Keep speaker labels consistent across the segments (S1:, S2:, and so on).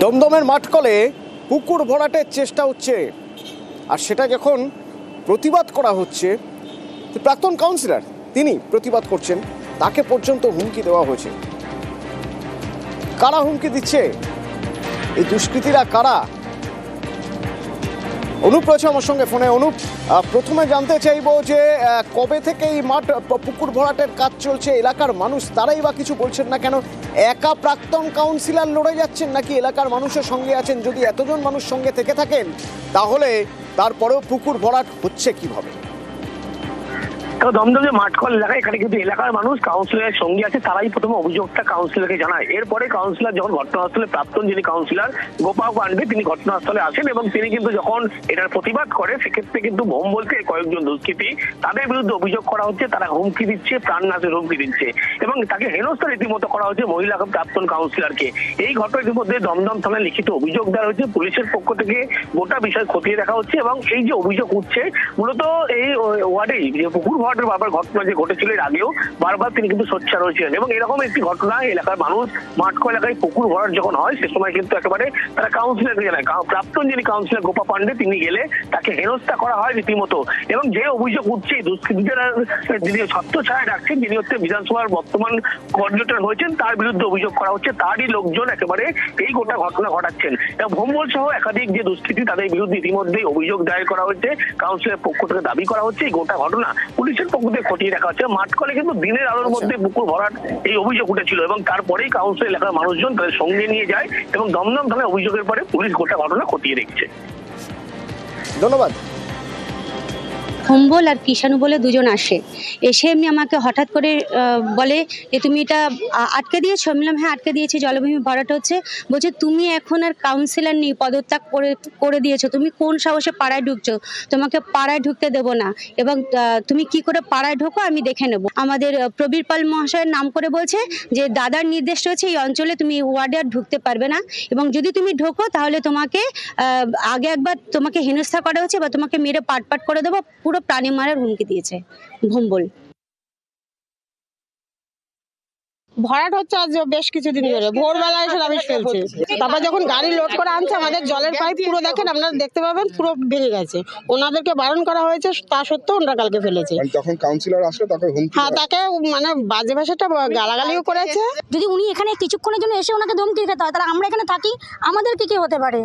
S1: দমদমের মাঠকলে পুকুর ভরাটের চেষ্টা হচ্ছে, আর সেটা যখন প্রতিবাদ করা হচ্ছে, প্রাক্তন কাউন্সিলর তিনি প্রতিবাদ করছেন, তাকে পর্যন্ত হুমকি দেওয়া হয়েছে। কারা হুমকি দিচ্ছে, এই দুষ্কৃতীরা কারা? অনুপ রয়েছে আমার সঙ্গে ফোনে। অনুপ, প্রথমে জানতে চাইবো যে কবে থেকে এই মাঠ পুকুর ভরাটের কাজ চলছে, এলাকার মানুষ তারাই বা কিছু বলছেন না কেন? একা প্রাক্তন কাউন্সিলর লড়ে যাচ্ছেন নাকি এলাকার মানুষের সঙ্গে আছেন? যদি এতজন মানুষ সঙ্গে থেকে থাকেন তাহলে তারপরেও পুকুর ভরাট হচ্ছে কিভাবে?
S2: দমদম যে মাঠকল এলাকা, এখানে কিন্তু এলাকার মানুষ কাউন্সিলরের সঙ্গে আছে, তারাই প্রথমে অভিযোগটা কাউন্সিলরকে জানায়। এরপরে কাউন্সিলর যখন ঘটনাস্থলে, প্রাক্তন যিনি কাউন্সিলর গোপাল পান্ডে, তিনি ঘটনাস্থলে আসেন এবং তিনি কিন্তু যখন এটার প্রতিবাদ করে, সেক্ষেত্রে কিন্তু ভোম বলতে কয়েকজন দুষ্কৃতী, তাদের বিরুদ্ধে অভিযোগ করা হচ্ছে, তারা হুমকি দিচ্ছে, প্রাণনাশের হুমকি দিচ্ছে এবং তাকে হেনস্থা রীতিমতো করা হচ্ছে মহিলা প্রাক্তন কাউন্সিলরকে। এই ঘটনার মধ্যে দমদম থানায় লিখিত অভিযোগ দেওয়া হয়েছে, পুলিশের পক্ষ থেকে গোটা বিষয় খতিয়ে দেখা হচ্ছে এবং এই যে অভিযোগ উঠছে মূলত এই ওয়ার্ডেই যে পুকুর ভরাটের বারবার ঘটনা যে ঘটেছিল এর আগেও, বারবার তিনি কিন্তু সোচ্চার হয়েছিলেন এবং এরকম একটি ঘটনা এলাকার মানুষ মাঠকল এলাকায় পুকুর ভরাট যখন হয় সে সময় কিন্তু একেবারে তারা কাউন্সিলরকে জানায়। প্রাক্তন যিনি কাউন্সিলর গোপা পান্ডে, তিনি গেলে তাকে হেনস্থা করা হয় রীতিমতো এবং যে অভিযোগ উঠছে দুষ্কৃতীরা যিনি ছত্রছায়া রাখছেন, যিনি হচ্ছে বিধানসভার বর্তমান কোঅর্ডিনেটর হয়েছেন, তার বিরুদ্ধে অভিযোগ করা হচ্ছে। তারই লোকজন একেবারে এই গোটা ঘটনা ঘটাচ্ছেন এবং ভোমবল সহ একাধিক যে দুষ্কৃতী, তাদের বিরুদ্ধে ইতিমধ্যেই অভিযোগ দায়ের করা হয়েছে। কাউন্সিলের পক্ষ থেকে দাবি করা হচ্ছে এই গোটা ঘটনা পুলিশের পক্ষ থেকে খতিয়ে দেখা হচ্ছে। মাঠকলে কিন্তু দিনের আলোর মধ্যে পুকুর ভরাট এই অভিযোগ উঠেছিল এবং তারপরেই কাউন্সিল এলাকার মানুষজন তাদের সঙ্গে নিয়ে যায় এবং দমদম থানায় অভিযোগের পরে পুলিশ গোটা ঘটনা খতিয়ে দেখছে।
S1: ধন্যবাদ।
S3: ভোমবল আর কিষাণু বলে দুজন আসে, এসে এমনি আমাকে হঠাৎ করে বলে যে তুমি এটা আটকে দিয়েছো। আমি বললাম হ্যাঁ আটকে দিয়েছি, জলভূমি ভরাট হচ্ছে। বলছে তুমি এখন আর কাউন্সিলর নেই, পদত্যাগ করে দিয়েছো, তুমি কোন সাহসে পাড়ায় ঢুকছো, তোমাকে পাড়ায় ঢুকতে দেবো না এবং তুমি কি করে পাড়ায় ঢোকো আমি দেখে নেব। আমাদের প্রবীর পাল মহাশয়ের নাম করে বলছে যে দাদার নির্দেশ রয়েছে এই অঞ্চলে তুমি ওয়ার্ডে আর ঢুকতে পারবে না এবং যদি তুমি ঢোকো তাহলে তোমাকে আগে একবার তোমাকে হেনস্থা করা হচ্ছে বা তোমাকে মেরে পাট করে দেবো, পুরো প্রাণী মারার হুমকি দিয়েছে ভোমবল।
S4: ভরাট হচ্ছে আজ বেশ কিছুদিন ধরে, ভোরবেলা এসে রাবিশ ফেলছে, তারপর যখন গাড়ি লোড করে আনছে আমাদের জলের পাইপ পুরো দেখেন, আপনারা দেখতে পাবেন পুরো ভেঙে গেছে। ওনাদেরকে বারণ করা হয়েছে, তা সত্ত্বেও ওনারা কালকে ফেলেছে।
S5: তখন কাউন্সিলর আসলো, তাকে হুমকি,
S4: হ্যাঁ তাকে মানে বাজে ভাষাটা গালাগালিও করেছে।
S6: যদি উনি এখানে কিছুক্ষণের জন্য এসে ওনাকে ধমকি খেতে হয়, তাহলে আমরা এখানে থাকি, আমাদেরকে কি হতে পারে?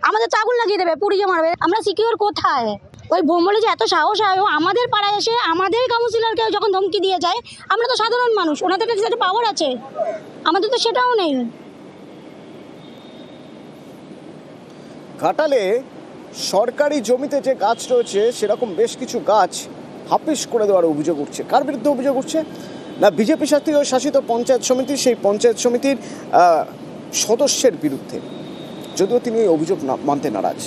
S6: আমাদের তো আগুন লাগিয়ে দেবে, পুড়িয়ে মারবে, আমরা সিকিউর কোথায়? ওই ভোমবলে যে এত সাহস হয়, আমাদের পাড়ায় এসে আমাদের কাউন্সিলরকে যখন ধমকি দিয়ে যায়, আমরা তো সাধারণ মানুষ, ওনাদের কাছে একটা পাওয়ার আছে, আমাদের তো সেটাও নেই।
S1: ঘাটালে সরকারি জমিতে যে গাছ রয়েছে সেরকম বেশ কিছু গাছ হাফিস করে দেওয়ার অভিযোগ উঠছে। কার বিরুদ্ধে অভিযোগ উঠছে? না বিজেপি শাসিত পঞ্চায়েত সমিতি, সেই পঞ্চায়েত সমিতির সদস্যের বিরুদ্ধে, যদিও তিনি এই অভিযোগ মানতে নারাজ।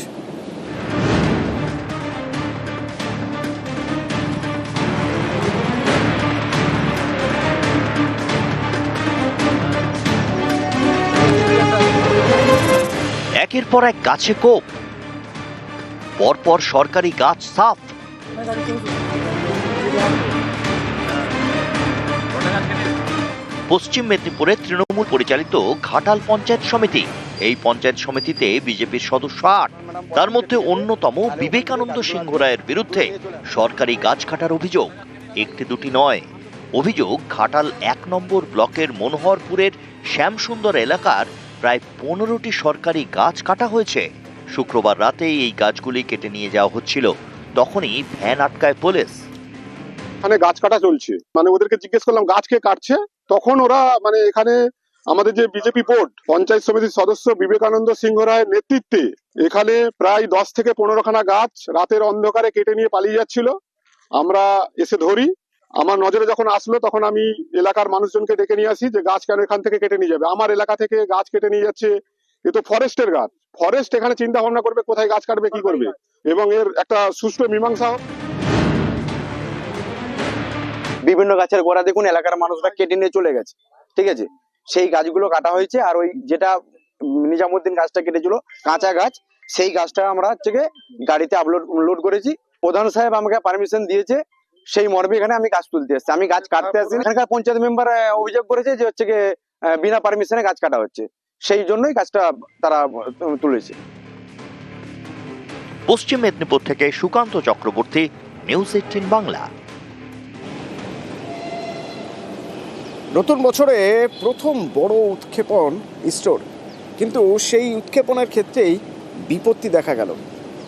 S7: একের পর এক গাছে কোপ, পরপর সরকারি গাছ সাফ। পশ্চিম মেদিনীপুরে তৃণমূল পরিচালিত ঘাটাল পঞ্চায়েত সমিতি, এই পঞ্চায়েত সমিতিতে বিজেপির সদস্য ৮, তার মধ্যে অন্যতম বিবেকানন্দ সিংহ রায়ের বিরুদ্ধে সরকারি গাছ কাটার অভিযোগ। একটি দুটি নয়, অভিযোগ ঘাটাল ১ নম্বর ব্লকের মনোহরপুরের শ্যামসুন্দর এলাকার প্রায় ১৫টি সরকারি গাছ কাটা হয়েছে। শুক্রবার রাতে এই গাছগুলি কেটে নিয়ে যাওয়া হচ্ছিল, তখনই ভ্যান আটকায় পুলিশ।
S5: এখানে গাছ কাটা চলছে, মানে ওদেরকে জিজ্ঞেস করলাম গাছ কে কাটছে, তখন ওরা মানে এখানে আমাদের যে বিজেপি বোর্ড পঞ্চায়েত সমিতির সদস্য বিবেকানন্দ সিংহ রায়ের নেতৃত্বে এখানে প্রায় 10 থেকে 15 খানা গাছ রাতের অন্ধকারে কেটে নিয়ে পালিয়ে যাচ্ছিল। আমরা এসে ধরি, আমার নজরে যখন আসলো তখন আমি এলাকার মানুষজনকে ডেকে নিয়ে আসি যে গাছ কেন এখান থেকে কেটে নিয়ে যাবে, আমার এলাকা থেকে গাছ কেটে নিয়ে যাচ্ছে, এ তো ফরেস্টের গাছ, ফরেস্ট এখানে চিন্তা ভাবনা করবে কোথায় গাছ কাটবে, কি করবে এবং এর একটা সুষ্ঠু মীমাংসা হোক।
S8: বিভিন্ন গাছের গোড়া দেখুন এলাকার মানুষরা কেটে নিয়ে চলে গেছে, ঠিক আছে, সেই গাছগুলো কাটা হয়েছে। আর ওই যেটা নিজামুদ্দিন গাছটা কেটেছিল কাঁচা গাছ, সেই গাছটা আমরা হচ্ছে গাড়িতে লোড করেছি। প্রধান সাহেব আমাকে পারমিশন দিয়েছে, সেই মর্মে এখানে আমি গাছ তুলতে এসেছি, আমি গাছ কাটতে আসি। এখানকার পঞ্চায়েত মেম্বার অভিযোগ করেছে যে হচ্ছে বিনা পারমিশনে গাছ কাটা হচ্ছে, সেই জন্যই কাজটা তারা তুলেছে।
S7: পশ্চিম মেদিনীপুর থেকে সুকান্ত চক্রবর্তী, নিউজ 18 বাংলা।
S1: নতুন বছরে প্রথম বড় উৎক্ষেপণ ইসরোর, কিন্তু সেই উৎক্ষেপণের ক্ষেত্রেই বিপত্তি দেখা গেল।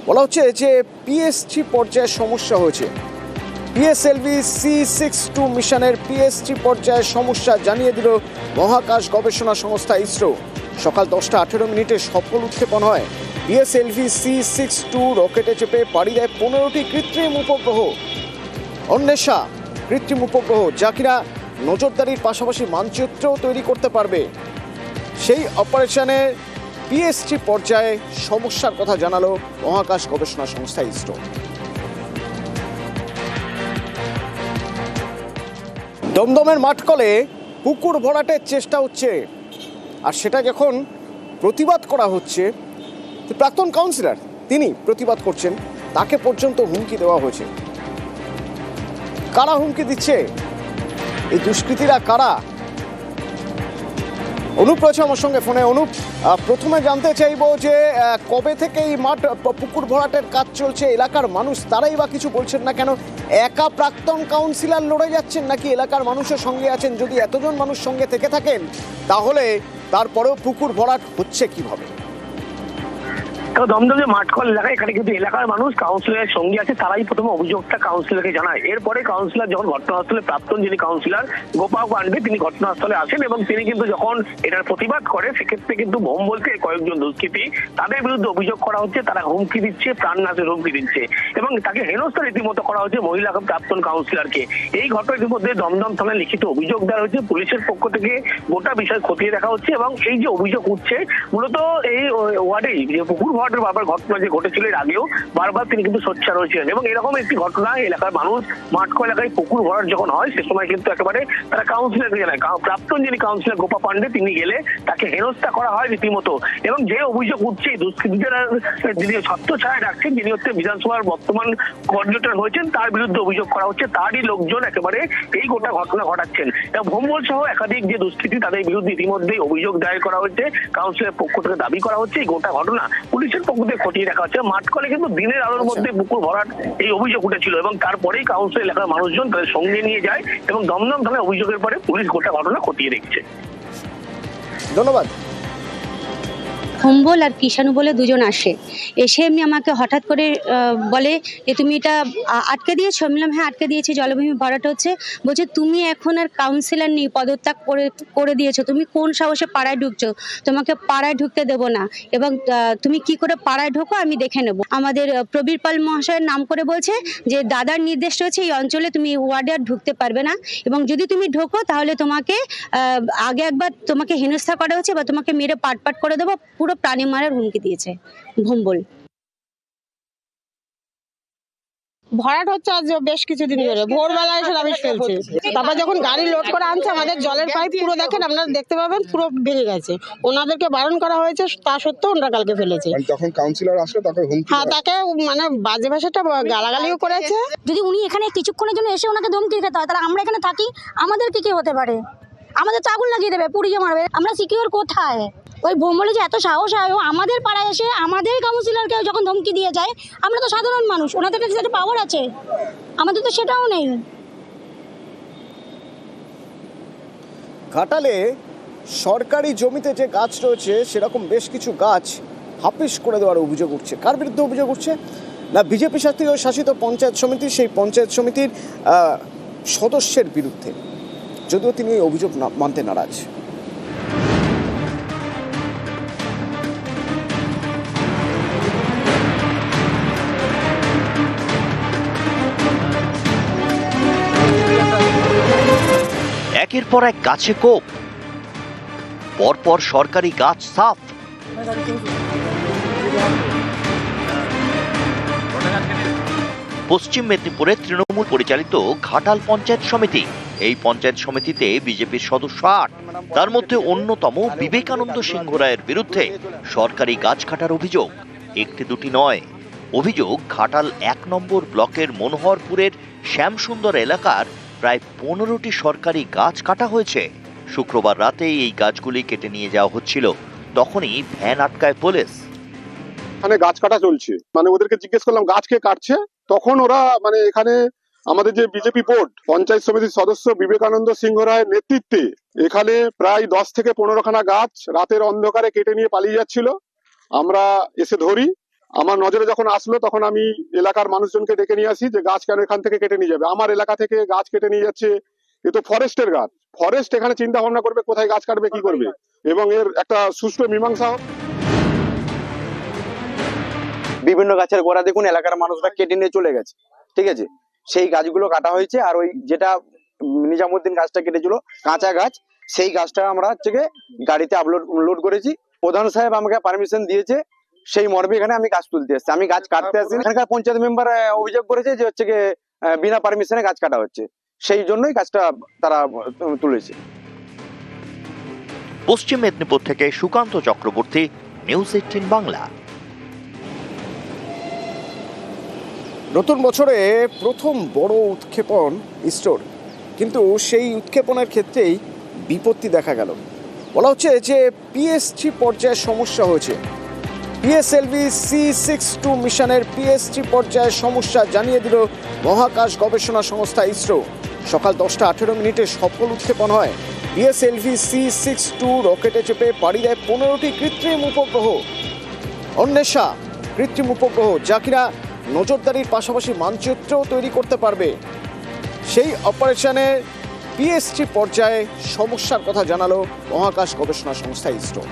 S1: বলা হচ্ছে যে পিএস-3 পর্যায়ে সমস্যা হয়েছে। পিএসএলভি C62 মিশনের পিএস-3 পর্যায়ে সমস্যা জানিয়ে দিল মহাকাশ গবেষণা সংস্থা ইসরো। সকাল 10:18 সফল উৎক্ষেপণ হয়। পিএসএলভি C62 রকেটে চেপে পাড়ি দেয় 15টি কৃত্রিম উপগ্রহ। অন্বেষা কৃত্রিম উপগ্রহ, যা কিনা নজরদারির পাশাপাশি মানচিত্রও তৈরি করতে পারবে। সেই অপারেশনের পিএস-3 পর্যায়ে সমস্যার কথা জানালো মহাকাশ গবেষণা সংস্থা ইসরো। দমদমের মাঠকলে পুকুর ভরাটের চেষ্টা হচ্ছে, আর সেটা যখন প্রতিবাদ করা হচ্ছে, প্রাক্তন কাউন্সিলর তিনি প্রতিবাদ করছেন, তাকে পর্যন্ত হুমকি দেওয়া হয়েছে। কারা হুমকি দিচ্ছে? এই দুষ্কৃতীরা কারা? অনুপ রয়েছে আমার সঙ্গে ফোনে। অনুপ, প্রথমে জানতে চাইবো যে কবে থেকে এই মাঠ পুকুর ভরাটের কাজ চলছে, এলাকার মানুষ তারাই বা কিছু বলছেন না কেন? একা প্রাক্তন কাউন্সিলর লড়ে যাচ্ছেন নাকি এলাকার মানুষের সঙ্গে আছেন? যদি এতজন মানুষ সঙ্গে থেকে থাকেন তাহলে তারপরেও পুকুর ভরাট হচ্ছে কিভাবে?
S2: দমদম যে মাঠকল এলাকা, এখানে কিন্তু এলাকার মানুষ কাউন্সিলরের সঙ্গে আছে, তারাই প্রথমে অভিযোগটা কাউন্সিলরকে জানায়। এরপরে কাউন্সিলর যখন ঘটনাস্থলে, প্রাক্তন যিনি কাউন্সিলর গোপাল পান্ডে, তিনি ঘটনাস্থলে আসেন এবং তিনি কিন্তু যখন এটার প্রতিবাদ করে, সেক্ষেত্রে কিন্তু ভোম বলতে কয়েকজন দুষ্কৃতী, তাদের বিরুদ্ধে অভিযোগ করা হচ্ছে তারা হুমকি দিচ্ছে, প্রাণনাশের হুমকি দিচ্ছে এবং তাকে হেনস্থা রীতিমতো করা হচ্ছে মহিলা প্রাক্তন কাউন্সিলরকে। এই ঘটনার ইতিমধ্যে দমদম থানায় লিখিত অভিযোগ দেওয়া হয়েছে। পুলিশের পক্ষ থেকে গোটা বিষয় খতিয়ে দেখা হচ্ছে এবং এই যে অভিযোগ উঠছে, মূলত এই ওয়ার্ডেই যে পুকুর বারবার ঘটনা যে ঘটেছিল এর আগেও বারবার তিনি কিন্তু সোচ্চার হয়েছিলেন এবং এরকম একটি ঘটনা এলাকার মানুষ মাঠকো এলাকায় পুকুর ভরাট যখন হয়, সে সময় কিন্তু একেবারে তারা কাউন্সিলরকে জানায়। প্রাক্তন যিনি কাউন্সিলর গোপা পান্ডে, তিনি গেলে তাকে হেনস্থা করা হয় রীতিমতো। এবং যে অভিযোগ উঠছে, দুষ্কৃতীরা যিনি ছত্রছায়া রাখছেন, যিনি হচ্ছে বিধানসভার বর্তমান কোঅর্ডিনেটর হয়েছেন, তার বিরুদ্ধে অভিযোগ করা হচ্ছে। তারই লোকজন একেবারে এই গোটা ঘটনা ঘটাচ্ছেন। ভোমবল সহ একাধিক যে দুষ্কৃতী, তাদের বিরুদ্ধে ইতিমধ্যেই অভিযোগ দায়ের করা হয়েছে। কাউন্সিলরের পক্ষ থেকে দাবি করা হচ্ছে এই গোটা ঘটনা পুলিশের পক্ষ থেকে খতিয়ে দেখা হচ্ছে। মাঠকলে কিন্তু দিনের আলোর মধ্যে পুকুর ভরাট এই অভিযোগ উঠেছিল এবং তারপরেই কাউন্সিল এলাকার মানুষজন তাদের সঙ্গে নিয়ে যায় এবং দমদম থানায় অভিযোগের পরে পুলিশ গোটা ঘটনা খতিয়ে দেখছে।
S1: ধন্যবাদ।
S3: ভোম্বল আর কিষাণু বলে দুজন আসে, এসে এমনি আমাকে হঠাৎ করে বলে যে তুমি এটা আটকে দিয়েছো। আমি বললাম হ্যাঁ আটকে দিয়েছি, জলভূমি ভরাট হচ্ছে। বলছে তুমি এখন আর কাউন্সিলর নেই, পদত্যাগ করে দিয়েছো, তুমি কোন সাহসে পাড়ায় ঢুকছো, তোমাকে পাড়ায় ঢুকতে দেবো না এবং তুমি কি করে পাড়ায় ঢোকো আমি দেখে নেব। আমাদের প্রবীর পাল মহাশয়ের নাম করে বলছে যে দাদার নির্দেশ রয়েছে এই অঞ্চলে তুমি ওয়ার্ডে আর ঢুকতে পারবে না এবং যদি তুমি ঢোকো তাহলে তোমাকে আগে একবার তোমাকে হেনস্থা করা হচ্ছে বা তোমাকে মেরে পাট করে দেবো, পুরো প্রাণী মারার হুমকি দিয়েছে ভোম্বল।
S4: ভরাট হচ্ছে আজ বেশ কিছুদিন ধরে, ভোরবেলা এসে রাবিশ ফেলছে। তারপর যখন গাড়ি লোড করে আনছে, আমাদের জলের পাইপ পুরো দেখেন, আপনারা দেখতে পাবেন পুরো ভেঙে গেছে। ওনাদেরকে বারণ করা হয়েছে, তা সত্ত্বেও ওনারা কালকে ফেলেছে।
S9: তখন কাউন্সিলর আসলে তাকে হুমকি,
S4: হ্যাঁ, তাকে মানে বাজে ভাষাটা গালাগালিও করেছে।
S6: যদি উনি এখানে কিছুক্ষণের জন্য এসে ওনাকে ধমকি খেতে হয়, তাহলে আমরা এখানে থাকি, আমাদেরকে কি হতে পারে? আমাদের তো আগুন লাগিয়ে দেবে, পুড়িয়ে মারবে। আমরা সিকিউর কোথায়? ওই ভোম্বলে যে এত সাহস হয়, আমাদের পাড়ায় এসে আমাদের কাউন্সিলরকে যখন ধমকি দিয়ে যায়। আমরা তো সাধারণ মানুষ, ওনাদের কাছে একটা পাওয়ার আছে, আমাদের তো সেটাও নেই।
S1: ঘাটালে সরকারি জমিতে যে গাছ রয়েছে, সেরকম বেশ কিছু গাছ হাফিস করে দেওয়ার অভিযোগ উঠছে। কার বিরুদ্ধে অভিযোগ উঠছে? না, বিজেপি শাসিত পঞ্চায়েত সমিতি, সেই পঞ্চায়েত সমিতির সদস্যের বিরুদ্ধে, যদিও তিনি এই অভিযোগ মানতে নারাজ।
S7: একের পর এক গাছে কোপ, পরপর সরকারি গাছ সাফ। পশ্চিম মেদিনীপুরে তৃণমূল পরিচালিত ঘাটাল পঞ্চায়েত সমিতি, এই পঞ্চায়েত সমিতিতে বিজেপির সদস্য ৮, তার মধ্যে অন্যতম বিবেকানন্দ সিংহ রায়ের বিরুদ্ধে সরকারি গাছ কাটার অভিযোগ। একটি দুটি নয়, অভিযোগ ঘাটাল ১ নম্বর ব্লকের মনোহরপুরের শ্যামসুন্দর এলাকার প্রায় ১৫টি সরকারি গাছ কাটা হয়েছে। শুক্রবার রাতে এই গাছগুলি কেটে নিয়ে যাওয়া হচ্ছিল তখনই ভ্যান আটকায় পুলিশ।
S5: এখানে গাছ কাটা চলছে, মানে ওদেরকে জিজ্ঞেস করলাম গাছ কে কাটছে, তখন ওরা মানে এখানে আমাদের যে বিজেপি বোর্ড পঞ্চায়েত সমিতির সদস্য বিবেকানন্দ সিংহ রায়ের নেতৃত্বে এখানে প্রায় 10 থেকে 15 খানা গাছ রাতের অন্ধকারে কেটে নিয়ে পালিয়ে যাচ্ছিল। আমরা এসে ধরি, আমার নজরে যখন আসলো তখন আমি এলাকার মানুষজনকে ডেকে নিয়ে আসি যে গাছ কেন এখান থেকে কেটে নিয়ে যাবে, আমার এলাকা থেকে গাছ কেটে নিয়ে যাচ্ছে, এ তো ফরেস্টের গাছ, ফরেস্ট এখানে চিন্তা ভাবনা করবে কোথায় গাছ কাটবে কি করবে, এবং এর একটা সুষ্ঠু মীমাংসা হোক।
S8: বিভিন্ন গাছের গোড়া দেখুন এলাকার মানুষরা কেটে নিয়ে চলে গেছে, ঠিক আছে, সেই গাছগুলো কাটা হয়েছে। আর ওই যেটা নিজামুদ্দিন গাছটা কেটেছিল কাঁচা গাছ, সেই গাছটা আমরা হচ্ছে গিয়ে গাড়িতে লোড করেছি। প্রধান সাহেব আমাকে পারমিশন দিয়েছে, সেই মর্মে এখানে আমি গাছ তুলতে এসেছি, আমি গাছ কাটতে আসিনি। এখানকার পঞ্চায়েত মেম্বার অভিযোগ করেছে যে হচ্ছে গিয়ে বিনা পারমিশনে গাছ কাটা হচ্ছে, সেই জন্যই গাছটা তারা তুলেছে।
S7: পশ্চিম মেদিনীপুর থেকে সুকান্ত চক্রবর্তী, নিউজ 18 বাংলা।
S1: নতুন বছরে প্রথম বড় উৎক্ষেপণ ইসরোর, কিন্তু সেই উৎক্ষেপণের ক্ষেত্রেই বিপত্তি দেখা গেল। বলা হচ্ছে যে পিএস-3 পর্যায়ে সমস্যা হয়েছে। পিএসএলভি C62 মিশনের পিএস-3 পর্যায়ের সমস্যা জানিয়ে দিল মহাকাশ গবেষণা সংস্থা ইসরো। সকাল 10টা 18 মিনিটে সফল উৎক্ষেপণ হয়। পিএসএলভি C62 রকেটে চেপে পাড়ি দেয় 15টি কৃত্রিম উপগ্রহ। অন্বেষা কৃত্রিম উপগ্রহ, যা কিনা নজরদারির পাশাপাশি মানচিত্রও তৈরি করতে পারবে। সেই অপারেশনের পিএস-3 পর্যায়ে সমস্যার কথা জানালো মহাকাশ গবেষণা সংস্থা ইসরো।